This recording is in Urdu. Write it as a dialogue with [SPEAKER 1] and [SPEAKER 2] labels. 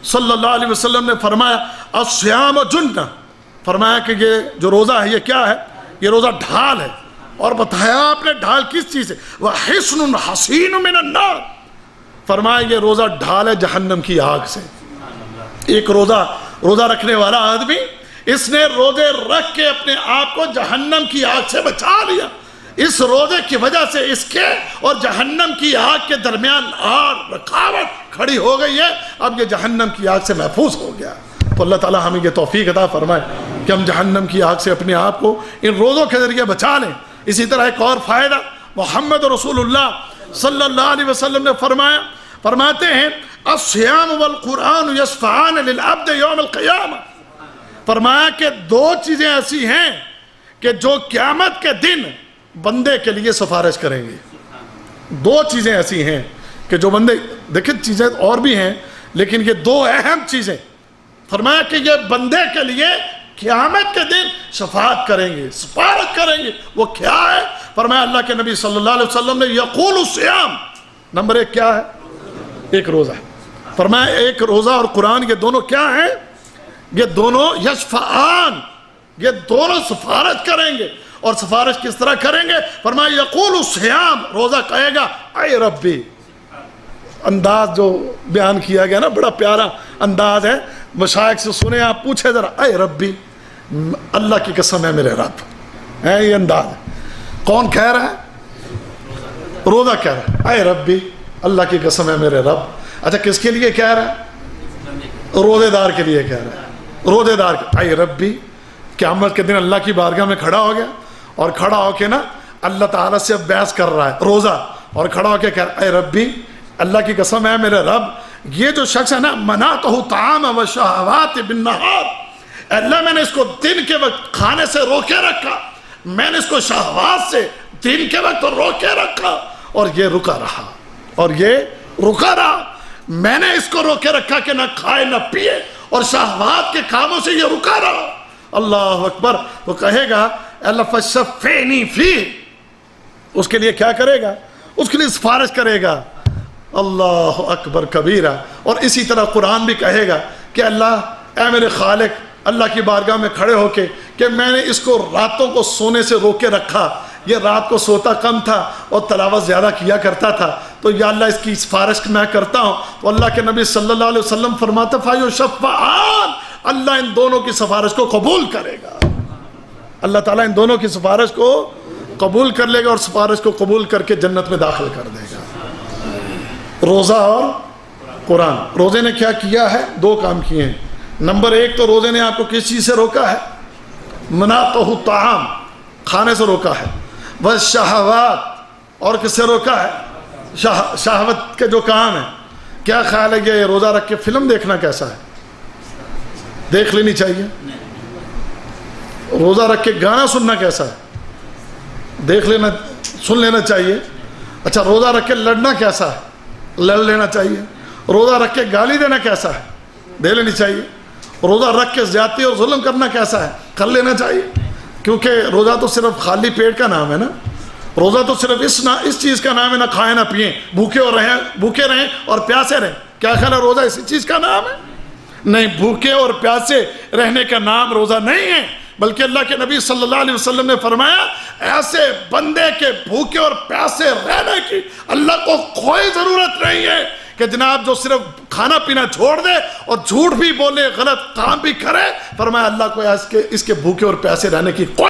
[SPEAKER 1] صلی اللہ علیہ وسلم نے فرمایا الصیام جنہ، فرمایا کہ یہ جو روزہ ہے یہ کیا ہے؟ یہ روزہ ڈھال ہے. اور بتایا آپ نے ڈھال کس چیز سے؟ وَحِصْنٌ حَصِينٌ مِّنَ النَّارِ، فرمایا یہ روزہ ڈھال ہے جہنم کی آگ سے. ایک روزہ رکھنے والا آدمی، اس نے روزے رکھ کے اپنے آپ کو جہنم کی آگ سے بچا لیا. اس روزے کی وجہ سے اس کے اور جہنم کی آگ کے درمیان رکاوٹ کھڑی ہو گئی ہے، اب یہ جہنم کی آگ سے محفوظ ہو گیا. تو اللہ تعالیٰ ہمیں یہ توفیق عطا فرمائے کہ ہم جہنم کی آگ سے اپنے آپ کو ان روزوں کے ذریعے بچا لیں. اسی طرح ایک اور فائدہ محمد رسول اللہ صلی اللہ علیہ وسلم نے فرماتے ہیں الصیام والقرآن یشفعان للعبد یوم القیامہ، فرمایا کہ دو چیزیں ایسی ہیں کہ جو قیامت کے دن بندے کے لیے سفارش کریں گے. دو چیزیں ایسی ہیں کہ جو بندے، دیکھیں چیزیں اور بھی ہیں لیکن یہ دو اہم چیزیں، فرمایا کہ یہ بندے کے لیے قیامت کے دن شفاعت کریں گے، سفارش کریں گے. وہ کیا ہے؟ فرمایا اللہ کے نبی صلی اللہ علیہ وسلم نے یقول الصیام، نمبر ایک کیا ہے؟ ایک روزہ. فرمایا ایک روزہ اور قرآن یہ دونوں کیا ہیں؟ یہ دونوں یشفعان، یہ دونوں سفارش کریں گے. اور سفارش کس طرح کریں گے؟ فرمایا یقول الصیام، روزہ کہے گا اے ربی. انداز جو بیان کیا گیا نا بڑا پیارا انداز ہے، مشائخ سے سنیں آپ، پوچھے ذرا اے ربی، اللہ کی قسم ہے میرے رب ہے. یہ انداز ہے. کون کہہ رہا ہے؟ روزہ کہہ رہا ہے اے ربی، اللہ کی قسم ہے میرے رب. اچھا کس کے لیے کہہ رہا ہے؟ روزے دار کے لیے کہہ رہا ہے. روزے دار اے ربی، قیامت کے دن اللہ کی بارگاہ میں کھڑا ہو گیا اور کھڑا ہو کے نا اللہ تعالیٰ سے بحث کر رہا ہے روزہ، اور کھڑا ہو کے کہہ رہا ہے اے ربی، اللہ کی قسم ہے میرے رب، یہ جو شخص ہے نا منعتہ طعام و شہوات بالنہار، اللہ میں نے اس کو دن کے وقت کھانے سے روکے رکھا، میں نے اس کو شہوات سے دن کے وقت روکے رکھا اور یہ رکا رہا. میں نے اس کو روکے رکھا کہ نہ کھائے نہ پیے اور شہوات کے کاموں سے یہ رکا رہا. اللہ اکبر. وہ کہے گا اللہ فشفعنی فیہ، اس کے لیے کیا کرے گا؟ اس کے لیے سفارش کرے گا. اللہ اکبر کبیرہ. اور اسی طرح قرآن بھی کہے گا کہ اللہ اے میرے خالق، اللہ کی بارگاہ میں کھڑے ہو کے کہ میں نے اس کو راتوں کو سونے سے روکے رکھا، یہ رات کو سوتا کم تھا اور تلاوت زیادہ کیا کرتا تھا، تو یا اللہ اس کی سفارش میں کرتا ہوں. تو اللہ کے نبی صلی اللہ علیہ وسلم فرماتے فیشفعان، اللہ ان دونوں کی سفارش کو قبول کرے گا. اللہ تعالیٰ ان دونوں کی سفارش کو قبول کر لے گا اور سفارش کو قبول کر کے جنت میں داخل کر دے گا. روزہ اور قرآن. روزے نے کیا کیا ہے؟ دو کام کیے ہیں. نمبر ایک تو روزے نے آپ کو کس چیز سے روکا ہے؟ منعتہ طعام، کھانے سے روکا ہے. والشہوات، اور کس سے روکا ہے؟ شہوت کے جو کام ہیں. کیا خیال ہے یہ روزہ رکھ کے فلم دیکھنا کیسا ہے؟ دیکھ لینی چاہیے. روزہ رکھ کے گانا سننا کیسا ہے؟ دیکھ لینا، سن لینا چاہیے. اچھا روزہ رکھ کے لڑنا کیسا ہے؟ لڑ لینا چاہیے. روزہ رکھ کے گالی دینا کیسا ہے؟ دے لینی چاہیے. روزہ رکھ کے زیادتی اور ظلم کرنا کیسا ہے؟ کر لینا چاہیے. کیونکہ روزہ تو صرف خالی پیٹ کا نام ہے نا. روزہ تو صرف اس چیز کا نام ہے، نہ کھائیں نہ پئیں، بھوکے رہیں اور پیاسے رہیں. کیا خیال ہے روزہ اسی چیز کا نام ہے؟ نہیں، بھوکے اور پیاسے رہنے کا نام روزہ نہیں ہے. بلکہ اللہ کے نبی صلی اللہ علیہ وسلم نے فرمایا ایسے بندے کے بھوکے اور پیاسے رہنے کی اللہ کو کوئی ضرورت نہیں ہے کہ جناب جو صرف کھانا پینا چھوڑ دے اور جھوٹ بھی بولے، غلط کام بھی کرے. فرمایا اللہ کو اس کے بھوکے اور پیاسے رہنے کی